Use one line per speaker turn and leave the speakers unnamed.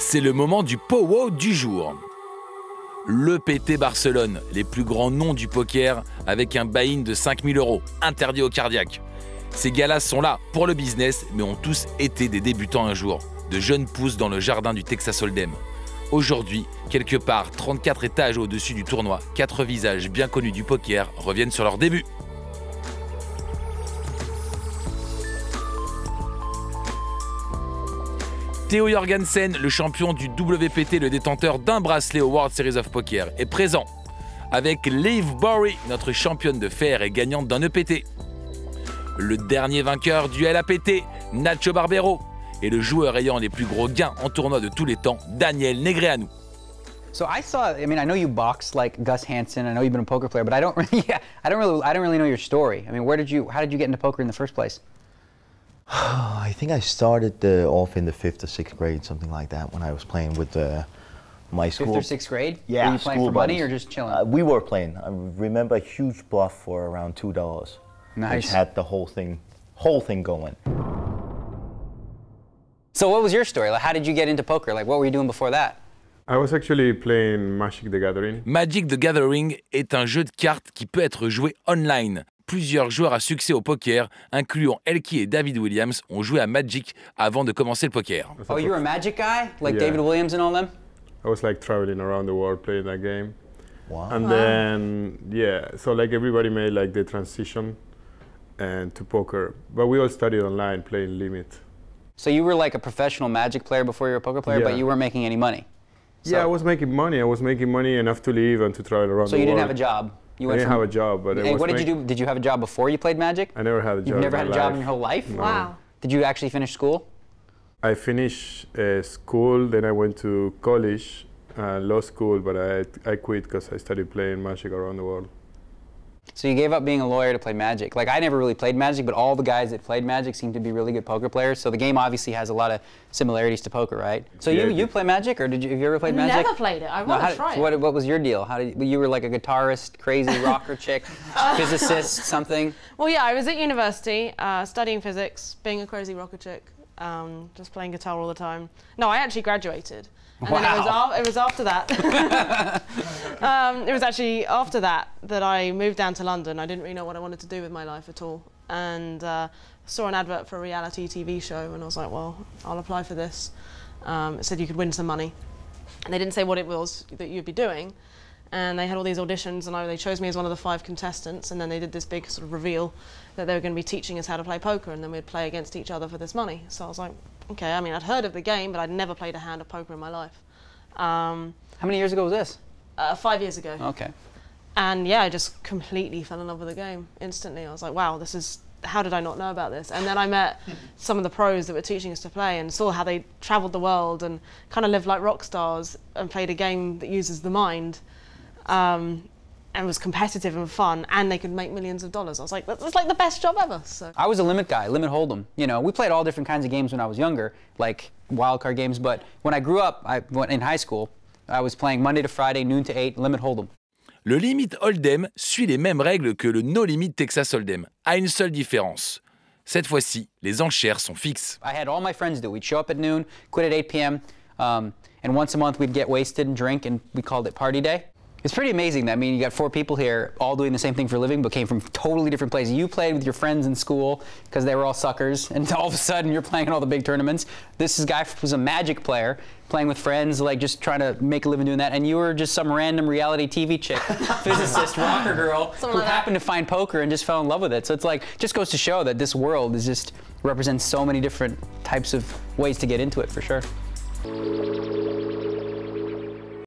C'est le moment du Pow Wow du jour. Le PT Barcelone, les plus grands noms du poker avec un buy-in de 5 000 €, interdit aux cardiaques. Ces gars-là sont là pour le business, mais ont tous été des débutants un jour, de jeunes pousses dans le jardin du Texas Hold'em. Aujourd'hui, quelque part 34 étages au-dessus du tournoi, 4 visages bien connus du poker reviennent sur leur début. Theo Jorgensen, le champion du WPT, le détenteur d'un bracelet au World Series of Poker, est présent. Avec Liv Bory, notre championne de fer et gagnante d'un EPT. Le dernier vainqueur du LAPT, Nacho Barbero. Et le joueur ayant les plus gros gains en tournoi de tous les temps, Daniel Negreanu.
So I know you boxed like Gus Hansen. I know you've been a poker player, but I don't really know your story. I mean, how did you get into poker in the first place?
I think I started off in the 5th or 6th grade, something like that, when I was playing with my school.
5th or 6th grade?
Yeah.
Were you playing for money or just chilling?
We were playing. I remember a huge bluff for around $2.
Nice.
Which had the whole thing going.
So what was your story? Like, how did you get into poker? Like, what were you doing before that?
I was actually playing Magic the Gathering.
Magic the Gathering est un jeu de cartes qui peut être joué online. Plusieurs joueurs à succès au poker, incluant Elkie et David Williams, ont joué à Magic avant de commencer le poker.
Oh, you're a Magic guy? Like
Yeah.
David Williams and all them?
I was like traveling around the world playing that game.
Wow.
And then, yeah, so like everybody made like the transition and to poker. But we all studied online playing Limit.
So you were like a professional Magic player before you were a poker player,
Yeah.
but you weren't making any money? So,
Yeah, I was making money. I was making money enough to live and to travel around
so
the
you
world.
didn't have a job? You
I didn't have a job, but
Hey, what did you do? Did you have a job before you played Magic?
I never had a job.
You've never
in
had a
my
job
life.
in your whole life?
No.
Wow.
Did you actually finish school?
I finished school, then I went to college, law school, but I quit because I started playing Magic around the world.
So you gave up being a lawyer to play Magic. Like, I never really played Magic, but all the guys that played Magic seem to be really good poker players. So the game obviously has a lot of similarities to poker, right? So
Yeah,
you play Magic, or have you ever played Magic?
Never played it. I want to try it.
What was your deal? You were like a guitarist, crazy rocker chick, physicist, something?
Well, yeah, I was at university studying physics, being a crazy rocker chick, just playing guitar all the time. No, I actually graduated. And then it was after that. It was actually after that I moved down to London. I didn't really know what I wanted to do with my life at all. And saw an advert for a reality TV show, and I was like, well, I'll apply for this. It said you could win some money. And they didn't say what it was that you'd be doing. And they had all these auditions, and they chose me as one of the 5 contestants, and then they did this big sort of reveal that they were going to be teaching us how to play poker, and then we'd play against each other for this money. So I was like, okay, I mean, I'd heard of the game, but I'd never played a hand of poker in my life.
How many years ago was this?
5 years ago.
Okay.
And yeah, I just completely fell in love with the game instantly. I was like, wow, how did I not know about this? And then I met some of the pros that were teaching us to play and saw how they traveled the world and kind of lived like rock stars and played a game that uses the mind. And was competitive and fun, and they could make millions of dollars. I was like, that's like the best job ever. So
I was a limit guy, limit hold'em. You know, we played all different kinds of games when I was younger, like wildcard games, but when I grew up, in high school, I was playing Monday to Friday, noon to 8, limit hold'em.
Le Limit Hold'em suit les mêmes règles que le No Limit Texas Hold'em, à une seule différence. Cette fois-ci, les enchères sont fixes.
I had all my friends do it. We'd show up at noon, quit at 8 p.m., and once a month we'd get wasted and drink, and we called it party day. It's pretty amazing. I mean, you got 4 people here all doing the same thing for a living, but came from totally different places. You played with your friends in school because they were all suckers, and all of a sudden you're playing in all the big tournaments. This guy was a Magic player, playing with friends, like just trying to make a living doing that, and you were just some random reality TV chick, physicist, rocker girl, who happened to find poker and just fell in love with it. So it's like, just goes to show that this world is just represents so many different types of ways to get into it, for sure.